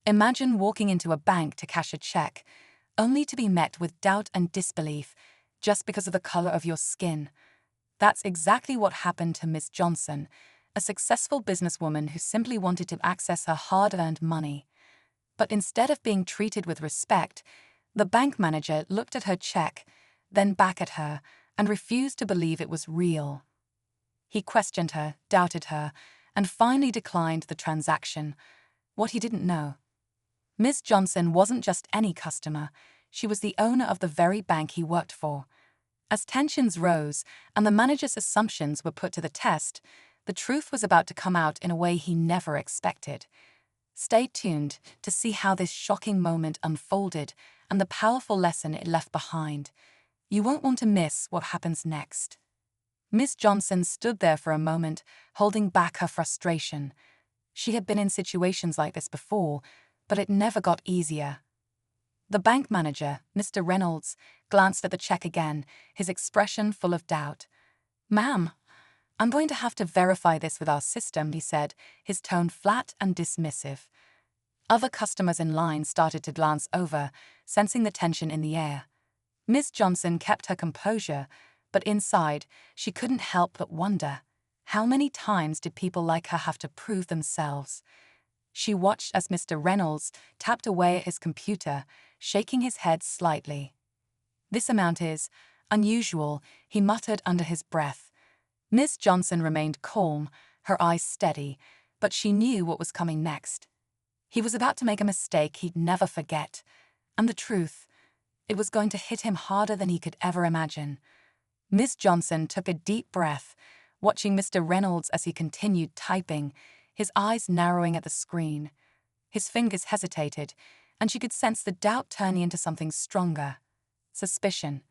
Imagine walking into a bank to cash a check, only to be met with doubt and disbelief just because of the color of your skin. That's exactly what happened to Miss Johnson, a successful businesswoman who simply wanted to access her hard-earned money. But instead of being treated with respect, the bank manager looked at her check, then back at her, and refused to believe it was real. He questioned her, doubted her, and finally declined the transaction. What he didn't know: Miss Johnson wasn't just any customer, she was the owner of the very bank he worked for. As tensions rose and the manager's assumptions were put to the test, the truth was about to come out in a way he never expected. Stay tuned to see how this shocking moment unfolded and the powerful lesson it left behind. You won't want to miss what happens next. Miss Johnson stood there for a moment, holding back her frustration. She had been in situations like this before, but it never got easier. The bank manager, Mr. Reynolds, glanced at the check again, his expression full of doubt. "Ma'am, I'm going to have to verify this with our system," he said, his tone flat and dismissive. Other customers in line started to glance over, sensing the tension in the air. Miss Johnson kept her composure, but inside, she couldn't help but wonder, how many times did people like her have to prove themselves? She watched as Mr. Reynolds tapped away at his computer, shaking his head slightly. "This amount is unusual," he muttered under his breath. Miss Johnson remained calm, her eyes steady, but she knew what was coming next. He was about to make a mistake he'd never forget. And the truth, it was going to hit him harder than he could ever imagine. Miss Johnson took a deep breath, watching Mr. Reynolds as he continued typing, his eyes narrowing at the screen. His fingers hesitated, and she could sense the doubt turning into something stronger: suspicion.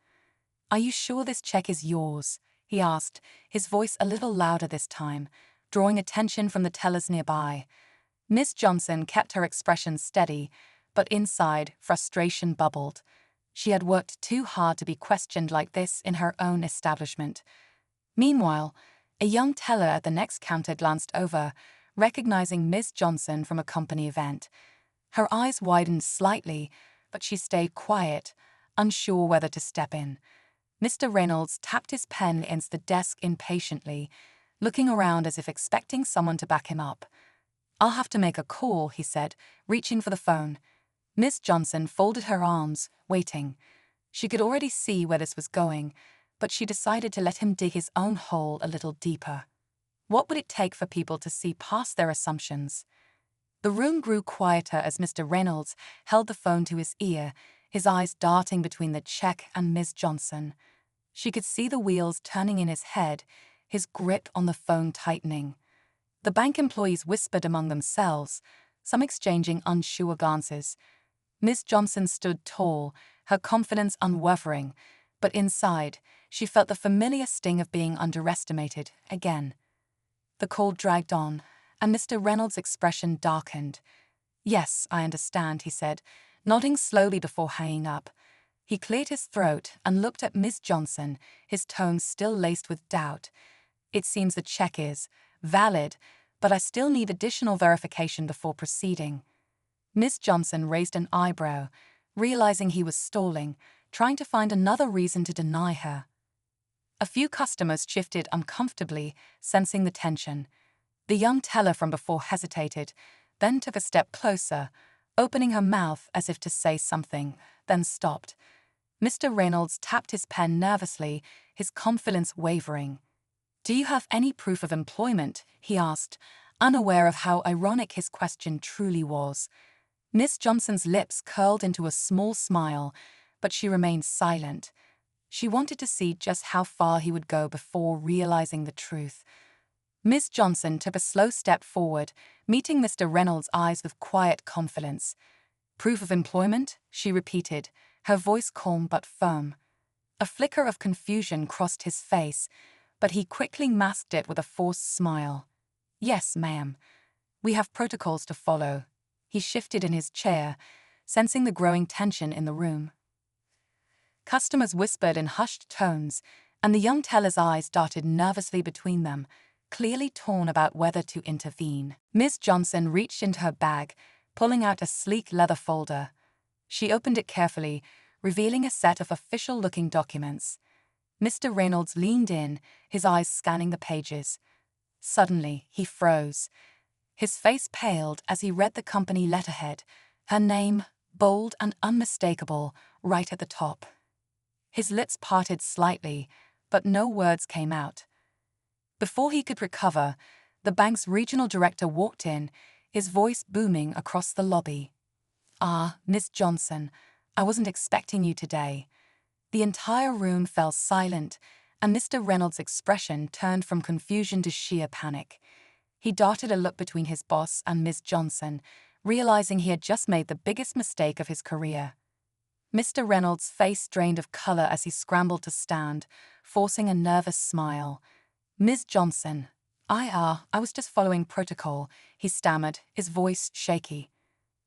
"Are you sure this check is yours?" he asked, his voice a little louder this time, drawing attention from the tellers nearby. Miss Johnson kept her expression steady, but inside, frustration bubbled. She had worked too hard to be questioned like this in her own establishment. Meanwhile, a young teller at the next counter glanced over, recognizing Miss Johnson from a company event. Her eyes widened slightly, but she stayed quiet, unsure whether to step in. Mr. Reynolds tapped his pen against the desk impatiently, looking around as if expecting someone to back him up. "I'll have to make a call," he said, reaching for the phone. Miss Johnson folded her arms, waiting. She could already see where this was going, but she decided to let him dig his own hole a little deeper. What would it take for people to see past their assumptions? The room grew quieter as Mr. Reynolds held the phone to his ear, his eyes darting between the check and Miss Johnson. She could see the wheels turning in his head, his grip on the phone tightening. The bank employees whispered among themselves, some exchanging unsure glances. Miss Johnson stood tall, her confidence unwavering, but inside, she felt the familiar sting of being underestimated again. The call dragged on, and Mr. Reynolds' expression darkened. "Yes, I understand," he said, nodding slowly before hanging up. He cleared his throat and looked at Miss Johnson, his tone still laced with doubt. "It seems the check is valid, but I still need additional verification before proceeding." Miss Johnson raised an eyebrow, realizing he was stalling, trying to find another reason to deny her. A few customers shifted uncomfortably, sensing the tension. The young teller from before hesitated, then took a step closer, opening her mouth as if to say something, then stopped. Mr. Reynolds tapped his pen nervously, his confidence wavering. "Do you have any proof of employment?" he asked, unaware of how ironic his question truly was. Miss Johnson's lips curled into a small smile, but she remained silent. She wanted to see just how far he would go before realizing the truth. Miss Johnson took a slow step forward, meeting Mr. Reynolds' eyes with quiet confidence. "Proof of employment?" she repeated, her voice calm but firm. A flicker of confusion crossed his face, but he quickly masked it with a forced smile. "Yes, ma'am. We have protocols to follow." He shifted in his chair, sensing the growing tension in the room. Customers whispered in hushed tones, and the young teller's eyes darted nervously between them, clearly torn about whether to intervene. Miss Johnson reached into her bag, pulling out a sleek leather folder. She opened it carefully, revealing a set of official-looking documents. Mr. Reynolds leaned in, his eyes scanning the pages. Suddenly, he froze. His face paled as he read the company letterhead, her name, bold and unmistakable, right at the top. His lips parted slightly, but no words came out. Before he could recover, the bank's regional director walked in, his voice booming across the lobby. "Ah, Miss Johnson, I wasn't expecting you today." The entire room fell silent, and Mr. Reynolds' expression turned from confusion to sheer panic. He darted a look between his boss and Miss Johnson, realizing he had just made the biggest mistake of his career. Mr. Reynolds' face drained of color as he scrambled to stand, forcing a nervous smile. "Miss Johnson, I was just following protocol," he stammered, his voice shaky.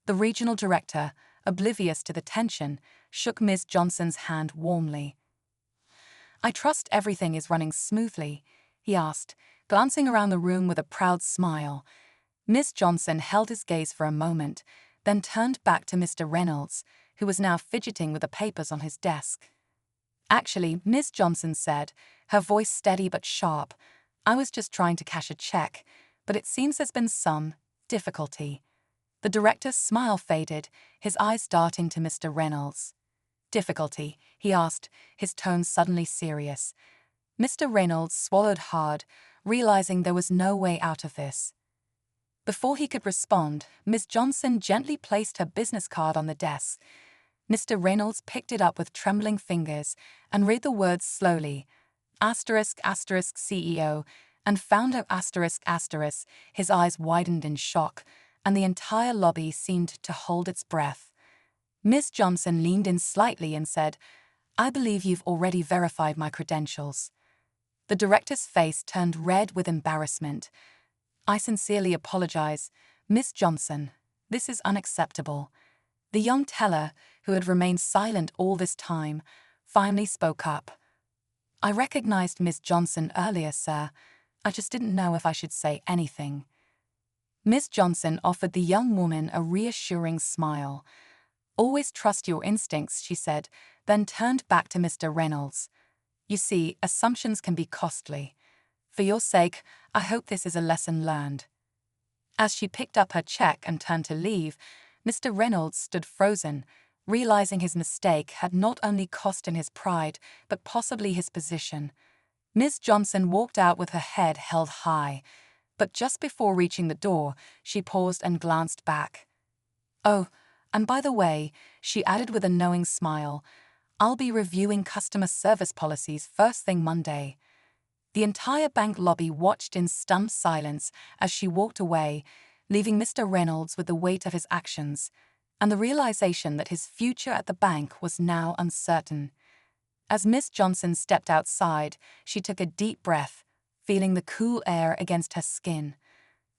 The regional director, oblivious to the tension, shook Ms. Johnson's hand warmly. "I trust everything is running smoothly?" he asked, glancing around the room with a proud smile. Ms. Johnson held his gaze for a moment, then turned back to Mr. Reynolds, who was now fidgeting with the papers on his desk. "Actually," Ms. Johnson said, her voice steady but sharp, "I was just trying to cash a check, but it seems there's been some difficulty." The director's smile faded, his eyes darting to Mr. Reynolds. "Difficulty?" he asked, his tone suddenly serious. Mr. Reynolds swallowed hard, realizing there was no way out of this. Before he could respond, Ms. Johnson gently placed her business card on the desk. Mr. Reynolds picked it up with trembling fingers and read the words slowly. **CEO and founder **. His eyes widened in shock, and the entire lobby seemed to hold its breath. Ms. Johnson leaned in slightly and said, "I believe you've already verified my credentials." The director's face turned red with embarrassment. "I sincerely apologize, Miss Johnson. This is unacceptable." The young teller, who had remained silent all this time, finally spoke up. "I recognized Miss Johnson earlier, sir. I just didn't know if I should say anything." Miss Johnson offered the young woman a reassuring smile. "Always trust your instincts," she said, then turned back to Mr. Reynolds. "You see, assumptions can be costly. For your sake, I hope this is a lesson learned." As she picked up her check and turned to leave, Mr. Reynolds stood frozen, realizing his mistake had not only cost him his pride, but possibly his position. Miss Johnson walked out with her head held high, but just before reaching the door, she paused and glanced back. "Oh, and by the way," she added with a knowing smile, "I'll be reviewing customer service policies first thing Monday." The entire bank lobby watched in stunned silence as she walked away, leaving Mr. Reynolds with the weight of his actions, and the realization that his future at the bank was now uncertain. As Miss Johnson stepped outside, she took a deep breath, feeling the cool air against her skin.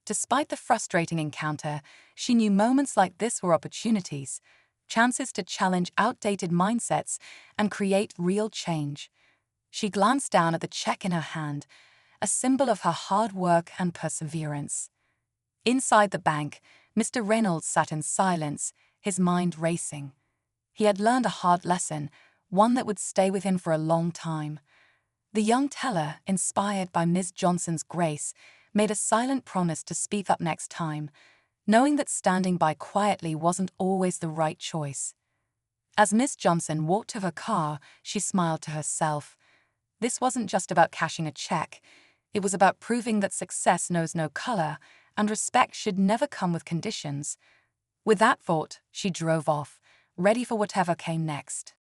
Despite the frustrating encounter, she knew moments like this were opportunities, chances to challenge outdated mindsets and create real change. She glanced down at the check in her hand, a symbol of her hard work and perseverance. Inside the bank, Mr. Reynolds sat in silence, his mind racing. He had learned a hard lesson, one that would stay with him for a long time. The young teller, inspired by Ms. Johnson's grace, made a silent promise to speak up next time, knowing that standing by quietly wasn't always the right choice. As Ms. Johnson walked to her car, she smiled to herself. This wasn't just about cashing a check. It was about proving that success knows no color, and respect should never come with conditions. With that thought, she drove off, ready for whatever came next.